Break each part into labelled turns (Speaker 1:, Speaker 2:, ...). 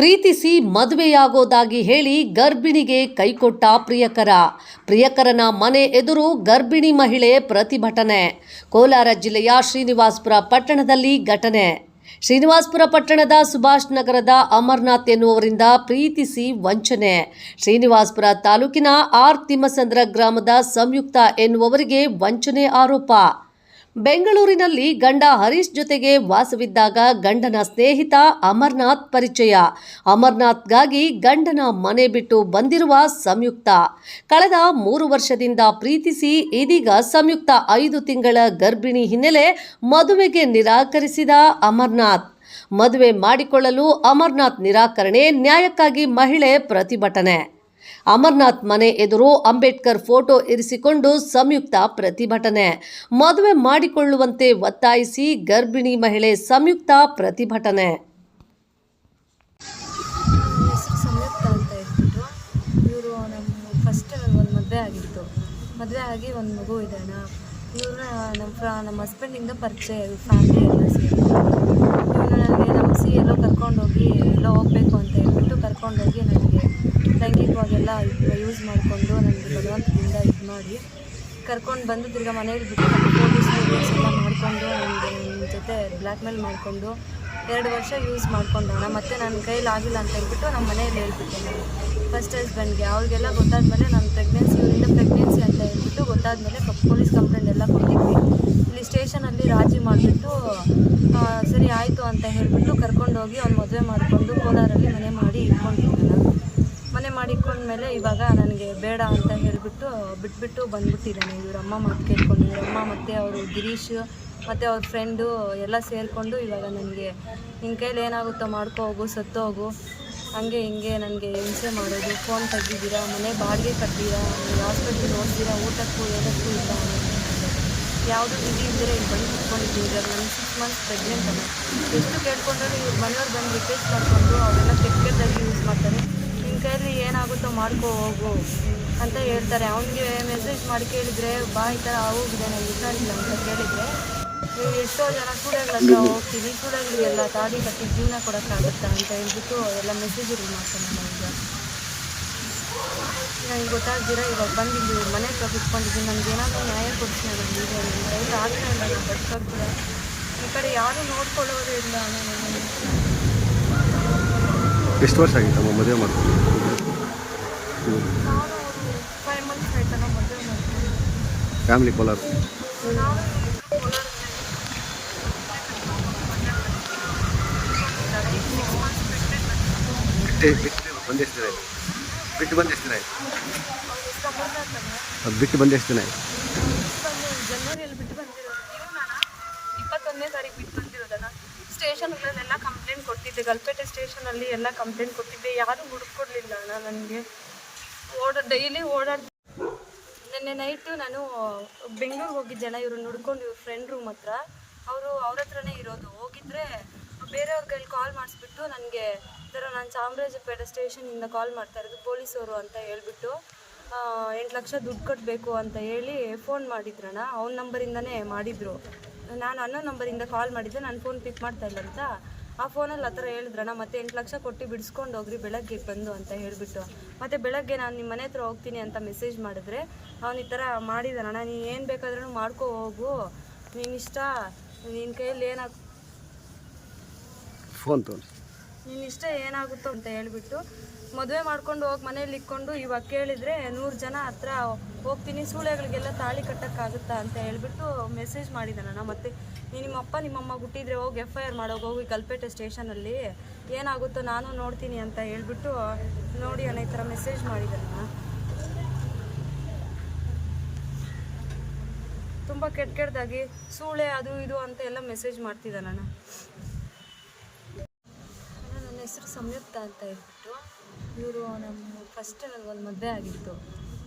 Speaker 1: ಪ್ರೀತಿಸಿ ಮದುವೆಯಾಗೋದಾಗಿ ಹೇಳಿ ಗರ್ಭಿಣಿಗೆ ಕೈಕೊಟ್ಟ ಪ್ರಿಯಕರನ ಮನೆ ಎದುರು ಗರ್ಭಿಣಿ ಮಹಿಳೆ ಪ್ರತಿಭಟನೆ. ಕೋಲಾರ ಜಿಲ್ಲೆಯ ಶ್ರೀನಿವಾಸಪುರ ಪಟ್ಟಣದಲ್ಲಿ ಘಟನೆ. ಶ್ರೀನಿವಾಸಪುರ ಪಟ್ಟಣದ ಸುಭಾಷ್ ನಗರದ ಅಮರನಾಥ್ ಎನ್ನುವರಿಂದ ಪ್ರೀತಿಸಿ ವಂಚನೆ. ಶ್ರೀನಿವಾಸಪುರ ತಾಲೂಕಿನ ಆರ್ ತಿಮ್ಮಸಂದ್ರ ಗ್ರಾಮದ ಸಂಯುಕ್ತ ಎನ್ನುವವರಿಗೆ ವಂಚನೆ ಆರೋಪ. ಬೆಂಗಳೂರಿನಲ್ಲಿ ಗಂಡ ಹರೀಶ್ ಜೊತೆಗೆ ವಾಸವಿದ್ದಾಗ ಗಂಡನ ಸ್ನೇಹಿತ ಅಮರನಾಥ್ ಪರಿಚಯ. ಅಮರನಾಥ್ಗಾಗಿ ಗಂಡನ ಮನೆ ಬಿಟ್ಟು ಬಂದಿರುವ ಸಂಯುಕ್ತ ಕಳೆದ 3 ವರ್ಷದಿಂದ ಪ್ರೀತಿಸಿ ಇದೀಗ ಸಂಯುಕ್ತ 5 ತಿಂಗಳ ಗರ್ಭಿಣಿ ಹಿನ್ನೆಲೆ ಮದುವೆಗೆ ನಿರಾಕರಿಸಿದ ಅಮರನಾಥ್. ಮದುವೆ ಮಾಡಿಕೊಳ್ಳಲು ಅಮರನಾಥ್ ನಿರಾಕರಣೆ, ನ್ಯಾಯಕ್ಕಾಗಿ ಮಹಿಳೆ ಪ್ರತಿಭಟನೆ. ಅಮರನಾಥ್ ಮನೆ ಎದುರು ಅಂಬೇಡ್ಕರ್ ಫೋಟೋ ಇರಿಸಿಕೊಂಡು ಸಂಯುಕ್ತ ಪ್ರತಿಭಟನೆ. ಮದುವೆ ಮಾಡಿಕೊಳ್ಳುವಂತೆ ಒತ್ತಾಯಿಸಿ ಗರ್ಭಿಣಿ ಮಹಿಳೆ ಸಂಯುಕ್ತ ಪ್ರತಿಭಟನೆ.
Speaker 2: ಸಂಯುಕ್ತ ಅಂತ ಹೇಳ್ಬಿಟ್ಟು ಇವರು ಫಸ್ಟ್ ನನಗೊಂದು ಮದುವೆ ಆಗಿ ಒಂದು ಮಗು ಇದೆ ಅಣ್ಣ. ಇವ್ರನ್ನ ನಮ್ಮ ಹಸ್ಬೆಂಡಿಂದ ಪರಿಚಯ, ಫ್ಯಾಮಿಲಿ ಎಲ್ಲ ಸೇರಿ ಇವ್ರನ್ನ ನನಗೆ ನಂಬಿಸಿ ಎಲ್ಲೋ ಕರ್ಕೊಂಡೋಗಿ ಎಲ್ಲೋ ಹೋಗಬೇಕು ಅಂತ ಹೇಳ್ಬಿಟ್ಟು ಕರ್ಕೊಂಡೋಗಿ ನನಗೆ ಲೈಂಗಿಕವಾಗೆಲ್ಲ ಯೂಸ್ ಮಾಡಿಕೊಂಡು ನನಗೆ ಬಲವಂತದಿಂದ ಮಾಡಿ ಕರ್ಕೊಂಡು ಬಂದು ತಿರ್ಗಿ ಮನೇಲಿ ಬಿಟ್ಟು ಪೊಲೀಸ್ ವೀಡಿಯೋಸ್ ಎಲ್ಲ ಮಾಡಿಕೊಂಡು ನನ್ನ ಜೊತೆ ಬ್ಲ್ಯಾಕ್ ಮೇಲ್ ಮಾಡಿಕೊಂಡು 2 ವರ್ಷ ಯೂಸ್ ಮಾಡ್ಕೊಂಡೋಣ. ಮತ್ತು ನನ್ನ ಕೈಲಿ ಆಗಿಲ್ಲ ಅಂತ ಹೇಳ್ಬಿಟ್ಟು ನಮ್ಮ ಮನೆಯಲ್ಲಿ ಹೇಳ್ಬಿಟ್ಟೆ ನಾನು ಫಸ್ಟ್ ಹಸ್ಬೆಂಡ್ಗೆ. ಅವ್ರಿಗೆಲ್ಲ ಗೊತ್ತಾದಮೇಲೆ ನಾನು ಇವರಿಂದ ಪ್ರೆಗ್ನೆನ್ಸಿ ಅಂತ ಹೇಳ್ಬಿಟ್ಟು ಗೊತ್ತಾದಮೇಲೆ ಪೊಲೀಸ್ ಕಂಪ್ಲೇಂಟ್ ಎಲ್ಲ ಕೊಟ್ಟಿದ್ವಿ. ಇಲ್ಲಿ ಸ್ಟೇಷನಲ್ಲಿ ರಾಜಿ ಮಾಡಿಬಿಟ್ಟು ಸರಿ ಆಯಿತು ಅಂತ ಹೇಳ್ಬಿಟ್ಟು ಕರ್ಕೊಂಡೋಗಿ ಅವ್ನು ಮದುವೆ ಮಾಡಿಕೊಂಡು ಕೋಲಾರಲ್ಲಿ ಮನೆ ಮಾಡಿ ಇಟ್ಕೊಂಡ್ಮೇಲೆ ಇವಾಗ ನನಗೆ ಬೇಡ ಅಂತ ಹೇಳಿಬಿಟ್ಟು ಬಿಟ್ಬಿಟ್ಟು ಬಂದ್ಬಿಟ್ಟಿದ್ದಾನೆ. ಇವರಮ್ಮ ಮಾತು ಕೇಳ್ಕೊಂಡು ಇವರಮ್ಮ ಮತ್ತು ಅವರು ಗಿರೀಶ್ ಮತ್ತು ಅವ್ರ ಫ್ರೆಂಡು ಎಲ್ಲ ಸೇರಿಕೊಂಡು ಇವಾಗ ನನಗೆ ನಿನ್ನ ಕೈಲಿ ಏನಾಗುತ್ತೋ ಮಾಡ್ಕೋ ಹೋಗು, ಸತ್ತು ಹೋಗು, ಹಂಗೆ ಹಿಂಗೆ ನನಗೆ ಹಿಂಸೆ ಮಾಡೋದು, ಫೋನ್ ತೆಗಿದ್ದೀರಾ, ಮನೆ ಬಾಡಿಗೆ ಕಟ್ತೀರಾ, ಹಾಸ್ಪಿಟ್ಲಿಗೆ ಹೋಗ್ತೀರಾ, ಊಟಕ್ಕೂ ಏನಕ್ಕೂ ಇಲ್ಲ, ಯಾವುದೂ ವಿಧಿ ಇದ್ದರೆ ಇಲ್ಲಿ ಬಂದು ಕುತ್ಕೊಂಡಿದ್ದೀವಿ. ಇವಾಗ ನಾನು 6 ಮಂತ್ಸ್ ಪ್ರೆಗ್ನೆಂಟ್ ಅಲ್ಲ. ಎಷ್ಟು ಕೇಳ್ಕೊಂಡ್ರೂ ಇವ್ರ ಮನೆಯವ್ರು ಬಂದು ರಿಕ್ವೆಸ್ಟ್ ಮಾಡಿಕೊಂಡು ಅವರೆಲ್ಲ ಕೆಟ್ಟದಾಗಿ ಯೂಸ್ ಮಾಡ್ತಾರೆ. ನಿನ್ನ ಕೈಯಲ್ಲಿ ಏನಾಗುತ್ತೋ ಮಾಡ್ಕೋ ಹೋಗು ಅಂತ ಹೇಳ್ತಾರೆ. ಅವನಿಗೆ ಮೆಸೇಜ್ ಮಾಡಿ ಕೇಳಿದರೆ ಬಾ ಈ ಥರ ಹೋಗಿದೆ, ನನಗೆ ಹುಷಾರಿಲ್ಲ ಅಂತ ಕೇಳಿದರೆ ಎಷ್ಟೋ ಜನ ಸ್ಟೂಡೆಂಟ್ ಹತ್ರ ಹೋಗ್ತೀವಿ, ಸ್ಟೂಡೆಂಟ್ಗಳಿಗೆಲ್ಲ ತಾಡಿ ಕಟ್ಟಿ ಜೀವನ ಕೊಡೋಕ್ಕಾಗುತ್ತಾ ಅಂತ ಹೇಳ್ಬಿಟ್ಟು ಎಲ್ಲ ಮೆಸೇಜ್ಗಳು ಮಾಡ್ತಾನೆ. ನನಗೆ ಗೊತ್ತಾಗ್ದಿರ ಇವಾಗ ಬಂದಿದ್ದು ಮನೆ ಹತ್ರ ಬಿಟ್ಕೊಂಡಿದ್ದೀನಿ. ನನಗೆ ಏನಾದರೂ ನ್ಯಾಯ ಕೊಡಿಸಿ ನನಗೆ ನನ್ನ ಕೈಲಿ ಆಗ್ತಾ ಇಲ್ಲ. ನಾನು ಬದುಕೋದು ಕೂಡ ಈ ಕಡೆ ಯಾರೂ ನೋಡ್ಕೊಳ್ಳೋದೇ ಇಲ್ಲ.
Speaker 3: ಎಷ್ಟು ವರ್ಷ ಆಗಿತ್ತಮ್ಮ ಮದುವೆ ಮಾಡ್ಕೊಂಡು?
Speaker 2: ನಾನು 5 ಮಂತ್ಸ್ ಆಯ್ತಾ ನಾವು ಮದುವೆ ಮಾಡ್ಕೊಂಡು.
Speaker 3: ಫ್ಯಾಮಿಲಿ ಕೋಲಾರ?
Speaker 2: ನಾವು ಕೋಲಾರ
Speaker 3: ಬಂದೆಷ್ಟು ದಿನ ಆಯಿತು? ಬಿಟ್ಟು ಬಂದು ಎಷ್ಟು ದಿನ ಆಯಿತು? ಅದು ಬಿಟ್ಟು ಬಂದು ಎಷ್ಟು ದಿನ ಆಯಿತು?
Speaker 2: ಜನವರಿಯಲ್ಲಿ ಬಿಟ್ಟು ಬಂದಿರೋದು. ನಾನು 21ನೇ ತಾರೀಕು ಬಿಟ್ಟು ಬಂದಿರೋದನ್ನ. ಸ್ಟೇಷನ್ಗಳಲ್ಲೆಲ್ಲ ಕಂಪ್ಲೇಂಟ್ ಕೊಟ್ಟಿದ್ದೆ, ಗಲ್ಪೇಟೆ ಸ್ಟೇಷನಲ್ಲಿ ಎಲ್ಲ ಕಂಪ್ಲೇಂಟ್ ಕೊಟ್ಟಿದ್ದೆ. ಯಾರೂ ಹುಡುಕೊಡ್ಲಿಲ್ಲ ಅಣ್ಣ ನನಗೆ. ಡೈಲಿ ನಿನ್ನೆ ನೈಟು ನಾನು ಬೆಂಗಳೂರಿಗೆ ಹೋಗಿದ್ದೆ ಅಣ್ಣ. ಇವ್ರನ್ನ ಹುಡ್ಕೊಂಡು ಇವ್ರ ಫ್ರೆಂಡ್ ರೂಮ್ ಹತ್ರ, ಅವ್ರ ಹತ್ರನೇ ಇರೋದು. ಹೋಗಿದ್ರೆ ಬೇರೆಯವ್ರ ಕೈಲಿ ಕಾಲ್ ಮಾಡಿಸ್ಬಿಟ್ಟು ನನಗೆ ಈ ಥರ ನಾನು ಚಾಮರಾಜಪೇಟೆ ಸ್ಟೇಷನಿಂದ ಕಾಲ್ ಮಾಡ್ತಾ ಇರೋದು ಪೊಲೀಸವರು ಅಂತ ಹೇಳ್ಬಿಟ್ಟು 8 ಲಕ್ಷ ದುಡ್ಡು ಕಟ್ಟಬೇಕು ಅಂತ ಹೇಳಿ ಫೋನ್ ಮಾಡಿದ್ರಣ್ಣ. ಅವ್ನ ನಂಬರಿಂದನೇ ಮಾಡಿದರು. ನಾನು ಅನ್ನೋ ನಂಬರಿಂದ ಕಾಲ್ ಮಾಡಿದ್ದೆ, ನಾನು ಫೋನ್ ಪಿಕ್ ಮಾಡ್ತಾ ಇಲ್ಲ ಅಂತ ಆ ಫೋನಲ್ಲಿ ಆ ಥರ ಹೇಳಿದ್ರಣ್ಣ. ಮತ್ತು 8 ಲಕ್ಷ ಕೊಟ್ಟು ಬಿಡಿಸ್ಕೊಂಡು ಹೋಗ್ರಿ ಬೆಳಗ್ಗೆ ಬಂದು ಅಂತ ಹೇಳಿಬಿಟ್ಟು, ಮತ್ತು ಬೆಳಗ್ಗೆ ನಾನು ನಿಮ್ಮ ಮನೆ ಹತ್ರ ಹೋಗ್ತೀನಿ ಅಂತ ಮೆಸೇಜ್ ಮಾಡಿದ್ರೆ ಅವ್ನು ಈ ಥರ ಮಾಡಿದಾನಣ್ಣ. ನೀನು ಏನು ಬೇಕಾದ್ರೂ ಮಾಡ್ಕೋ ಹೋಗು, ನೀನಿಷ್ಟ, ನಿನ್ನ ಕೈಯಲ್ಲಿ
Speaker 3: ಫೋನ್ ತೋರಿಸಿ,
Speaker 2: ನಿನ್ನಿಷ್ಟ ಏನಾಗುತ್ತೋ ಅಂತ ಹೇಳ್ಬಿಟ್ಟು ಮದುವೆ ಮಾಡ್ಕೊಂಡು ಹೋಗಿ ಮನೇಲಿ ಇಟ್ಕೊಂಡು ಇವಾಗ ಕೇಳಿದರೆ 100 ಜನ ಹತ್ರ ಹೋಗ್ತೀನಿ, ಸೂಳೆಗಳಿಗೆಲ್ಲ ತಾಳಿ ಕಟ್ಟೋಕ್ಕಾಗುತ್ತಾ ಅಂತ ಹೇಳ್ಬಿಟ್ಟು ಮೆಸೇಜ್ ಮಾಡಿದ್ದಾನಣ್ಣ. ಮತ್ತು ನಿಮ್ಮಪ್ಪ ನಿಮ್ಮಮ್ಮ ಹುಟ್ಟಿದ್ರೆ ಹೋಗಿ FIR ಮಾಡೋಗಿ ಗಲ್ಪೇಟೆ ಸ್ಟೇಷನಲ್ಲಿ, ಏನಾಗುತ್ತೋ ನಾನು ನೋಡ್ತೀನಿ ಅಂತ ಹೇಳ್ಬಿಟ್ಟು ನೋಡಿ ಅಣ್ಣ ಈ ಥರ ಮೆಸೇಜ್ ಮಾಡಿದ್ದಾನಣ್ಣ. ತುಂಬ ಕೆಟ್ಟದಾಗಿ ಸೂಳೆ ಅದು ಇದು ಅಂತ ಎಲ್ಲ ಮೆಸೇಜ್ ಮಾಡ್ತಿದ್ದಾನಣ್ಣ. ನನ್ನ ಹೆಸರು ಸಂಯುಕ್ತ ಅಂತ ಹೇಳ್ಬಿಟ್ಟು ಇವರು ಫಸ್ಟ್ ನನಗೊಂದು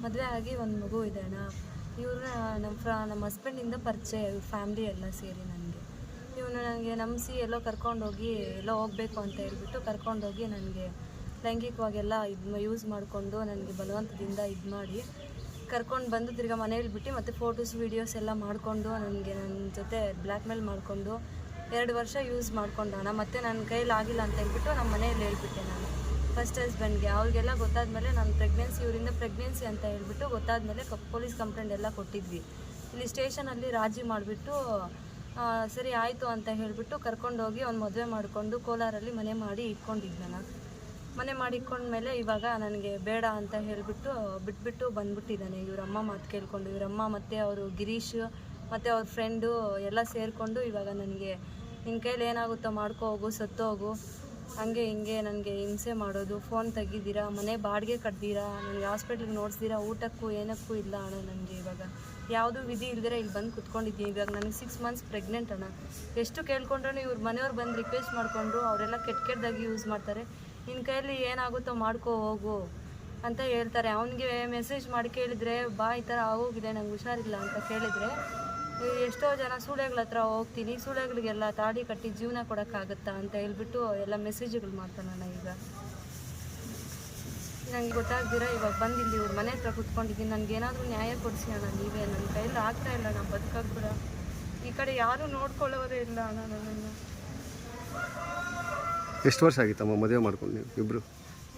Speaker 2: ಮದುವೆ ಆಗಿ ಒಂದು ಮಗು ಇದೆ ಅಣ್ಣ. ಇವ್ರನ್ನ ನಮ್ಮ ಹಸ್ಬೆಂಡಿಂದ ಪರಿಚಯ, ಇವ್ರ ಫ್ಯಾಮಿಲಿ ಎಲ್ಲ ಸೇರಿ ಇವ್ರನ್ನ ನನಗೆ ನಂಬಿಸಿ ಎಲ್ಲೋ ಕರ್ಕೊಂಡೋಗಿ ಎಲ್ಲೋ ಹೋಗಬೇಕು ಅಂತ ಹೇಳ್ಬಿಟ್ಟು ಕರ್ಕೊಂಡೋಗಿ ನನಗೆ ಲೈಂಗಿಕವಾಗೆಲ್ಲ ಯೂಸ್ ಮಾಡಿಕೊಂಡು ನನಗೆ ಬಲವಂತದಿಂದ ಮಾಡಿ ಕರ್ಕೊಂಡು ಬಂದು ತಿರ್ಗಿ ಮನೇಲಿ ಬಿಟ್ಟು ಮತ್ತು ಫೋಟೋಸ್ ವೀಡಿಯೋಸ್ ಎಲ್ಲ ಮಾಡಿಕೊಂಡು ನನ್ನ ಜೊತೆ ಬ್ಲ್ಯಾಕ್ ಮೇಲ್ ಮಾಡಿಕೊಂಡು 2 ವರ್ಷ ಯೂಸ್ ಮಾಡ್ಕೊಂಡಣ. ಮತ್ತೆ ನನ್ನ ಕೈಲಿ ಆಗಿಲ್ಲ ಅಂತ ಹೇಳ್ಬಿಟ್ಟು ನಮ್ಮ ಮನೆಯಲ್ಲಿ ಹೇಳ್ಬಿಟ್ಟೆ ನಾನು ಫಸ್ಟ್ ಹಸ್ಬೆಂಡ್ಗೆ. ಅವ್ರಿಗೆಲ್ಲ ಗೊತ್ತಾದ್ಮೇಲೆ ನಾನು ಇವರಿಂದ ಪ್ರೆಗ್ನೆನ್ಸಿ ಅಂತ ಹೇಳ್ಬಿಟ್ಟು ಗೊತ್ತಾದ್ಮೇಲೆ ಪೊಲೀಸ್ ಕಂಪ್ಲೇಂಟ್ ಎಲ್ಲ ಕೊಟ್ಟಿದ್ವಿ. ಇಲ್ಲಿ ಸ್ಟೇಷನಲ್ಲಿ ರಾಜಿ ಮಾಡಿಬಿಟ್ಟು ಸರಿ ಆಯಿತು ಅಂತ ಹೇಳಿಬಿಟ್ಟು ಕರ್ಕೊಂಡೋಗಿ ಅವ್ನು ಮದುವೆ ಮಾಡಿಕೊಂಡು ಕೋಲಾರಲ್ಲಿ ಮನೆ ಮಾಡಿ ಇಟ್ಕೊಂಡಿದ್ದೆ ನಾನು. ಮನೆ ಮಾಡಿ ಇಟ್ಕೊಂಡ್ಮೇಲೆ ಇವಾಗ ನನಗೆ ಬೇಡ ಅಂತ ಹೇಳಿಬಿಟ್ಟು ಬಿಟ್ಬಿಟ್ಟು ಬಂದ್ಬಿಟ್ಟಿದ್ದಾನೆ. ಇವರಮ್ಮ ಮಾತು ಕೇಳಿಕೊಂಡು, ಇವರಮ್ಮ ಮತ್ತು ಅವರು ಗಿರೀಶ್ ಮತ್ತು ಅವ್ರ ಫ್ರೆಂಡು ಎಲ್ಲ ಸೇರಿಕೊಂಡು ಇವಾಗ ನನಗೆ ನಿನ್ನ ಕೈಲಿ ಏನಾಗುತ್ತೋ ಮಾಡ್ಕೋ ಹೋಗು, ಸತ್ತೋಗು, ಹಂಗೆ ಹಿಂಗೆ ನನಗೆ ಹಿಂಸೆ ಮಾಡೋದು, ಫೋನ್ ತೆಗಿದ್ದೀರಾ, ಮನೆ ಬಾಡಿಗೆ ಕಟ್ತೀರಾ, ನನಗೆ ಹಾಸ್ಪಿಟ್ಲಿಗೆ ನೋಡಿಸ್ತೀರಾ, ಊಟಕ್ಕೂ ಏನಕ್ಕೂ ಇಲ್ಲ ಅಣ್ಣ. ನನಗೆ ಇವಾಗ ಯಾವುದೂ ವಿಧಿ ಇಲ್ದಿರ ಇಲ್ಲಿ ಬಂದು ಕುತ್ಕೊಂಡಿದ್ದೀನಿ. ಇವಾಗ ನನಗೆ 6 ಮಂತ್ಸ್ ಪ್ರೆಗ್ನೆಂಟ್ ಅಣ್ಣ. ಎಷ್ಟು ಕೇಳ್ಕೊಂಡ್ರೂ ಇವ್ರ ಮನೆಯವ್ರು ಬಂದು ರಿಕ್ವೆಸ್ಟ್ ಮಾಡಿಕೊಂಡ್ರು, ಅವರೆಲ್ಲ ಕೆಟ್ಟದಾಗಿ ಯೂಸ್ ಮಾಡ್ತಾರೆ. ನಿನ್ನ ಕೈಯಲ್ಲಿ ಏನಾಗುತ್ತೋ ಮಾಡ್ಕೋ ಹೋಗು ಅಂತ ಹೇಳ್ತಾರೆ. ಅವನಿಗೆ ಮೆಸೇಜ್ ಮಾಡಿ ಕೇಳಿದರೆ ಬಾ ಈ ಥರ ಆಗೋಗಿದೆ, ನಂಗೆ ಹುಷಾರಿಲ್ಲ ಅಂತ ಕೇಳಿದರೆ ಎಷ್ಟೋ ಜನ ಸೂಳೆಗಳ ಹತ್ರ ಹೋಗ್ತೀನಿ, ಸೂಳೆಗಳಿಗೆಲ್ಲ ತಾಡಿ ಕಟ್ಟಿ ಜೀವನ ಕೊಡೋಕ್ಕಾಗತ್ತಾ ಅಂತ ಹೇಳ್ಬಿಟ್ಟು ಎಲ್ಲ ಮೆಸೇಜ್ಗಳು ಮಾಡ್ತಾನಣ್ಣ. ಈಗ ನಂಗೆ ಗೊತ್ತಾಗ್ದಿರ ಇವಾಗ ಬಂದು ಇಲ್ಲಿ ಇವ್ರ ಮನೆ ಹತ್ರ ಕುತ್ಕೊಂಡಿದ್ದೀನಿ. ನನಗೇನಾದರೂ ನ್ಯಾಯ ಕೊಡಿಸಿ ಅಣ್ಣ ನೀವೇ. ನನ್ನ ಕೈಯಲ್ಲಿ ಆಗ್ತಾಯಿಲ್ಲ, ನಾನು ಬದುಕೋಕೆ ಕೂಡ. ಈ ಕಡೆ ಯಾರೂ ನೋಡ್ಕೊಳ್ಳೋರೇ ಇಲ್ಲ ಅಣ್ಣ ನನ್ನನ್ನು.
Speaker 3: ಎಷ್ಟು ವರ್ಷ ಆಗಿತ್ತಮ್ಮ ಮದುವೆ ಮಾಡ್ಕೊಂಡು ನೀವು ಇಬ್ಬರು?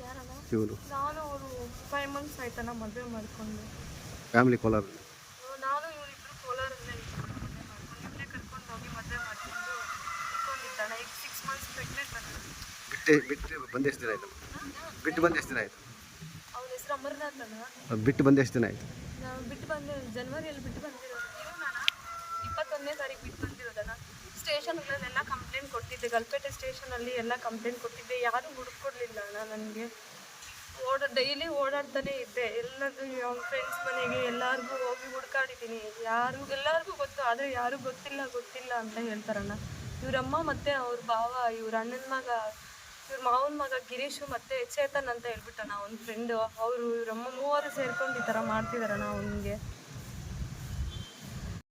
Speaker 2: ಯಾರಣ್ಣ?
Speaker 3: ಇವರು.
Speaker 2: ನಾನು ಅವರು 5 ಮಂತ್ಸ್ ಆಯ್ತಣ್ಣ ಮದುವೆ ಮಾಡಿಕೊಂಡು.
Speaker 3: ಫ್ಯಾಮಿಲಿ ಕೋಲಾರ?
Speaker 2: ನಾನು ಇವರಿಬ್ಬರು ಕೋಲಾರಲ್ಲೇ ಇಬ್ಬರೇ ಕರ್ಕೊಂಡು ಹೋಗಿ ಮದುವೆ ಮಾಡಿಕೊಂಡು ಇಟ್ಕೊಂಡಿದ್ದಾಣ. ಈಗ 6 ಮಂತ್ಸ್ ಪ್ರೆಗ್ನೆಂಟ್ ಬಂದು
Speaker 3: ಬಿಟ್ಟು ಬಂದು ಎಷ್ಟು ದಿನ ಆಯಿತು? ಬಿಟ್ಟು ಬಂದು ಎಷ್ಟು ದಿನ ಆಯಿತು?
Speaker 2: ಅವನ ಹೆಸರು ಅಮರ್ನಾಥ್ ಅಣ್ಣ.
Speaker 3: ಬಿಟ್ಟು ಬಂದು ಎಷ್ಟು ದಿನ ಆಯಿತು?
Speaker 2: ನಾವು ಬಿಟ್ಟು ಬಂದು ಜನವರಿಯಲ್ಲಿ ಬಿಟ್ಟು ಬಂದಿರೋದು. ನಾನು 21ನೇ ತಾರೀಕು ಬಿಟ್ಟು ಬಂದಿರೋದಣ್ಣ. ಸ್ಟೇಷನ್ಗಳಲ್ಲೆಲ್ಲ ಕಂಪ್ಲೇಂಟ್ ಕೊಟ್ಟಿದ್ದೆ, ಗಲ್ಪೇಟೆ ಸ್ಟೇಷನಲ್ಲಿ ಎಲ್ಲ ಕಂಪ್ಲೇಂಟ್ ಕೊಟ್ಟಿದ್ದೆ. ಯಾರೂ ಹುಡುಕೊಡ್ಲಿಲ್ಲ ಅಣ್ಣ ನನಗೆ. ಡೈಲಿ ಓಡಾಡ್ತಾನೆ ಇದ್ದೆ, ಎಲ್ಲರೂ ಅವ್ನ ಫ್ರೆಂಡ್ಸ್ ಮನೆಗೆ ಎಲ್ಲರಿಗೂ ಹೋಗಿ ಹುಡ್ಕಾಡಿದ್ದೀನಿ. ಎಲ್ಲರಿಗೂ ಗೊತ್ತು, ಆದರೆ ಯಾರೂ ಗೊತ್ತಿಲ್ಲ ಅಂತ ಹೇಳ್ತಾರಣ್ಣ. ಇವರಮ್ಮ ಮತ್ತು ಅವ್ರ ಭಾವ, ಇವ್ರ ಅಣ್ಣನ ಮಗ, ಇವ್ರ ಮಾವನ ಮಗ ಗಿರೀಶು ಮತ್ತು ಚೇತನ್ ಅಂತ ಹೇಳ್ಬಿಟ್ಟಣ್ಣ ಅವ್ನ ಫ್ರೆಂಡು. ಅವರು ಇವರಮ್ಮ ಮೂವರು ಸೇರ್ಕೊಂಡು ಈ ಥರ ಮಾಡ್ತಿದಾರಣ್ಣ ಅವನಿಗೆ.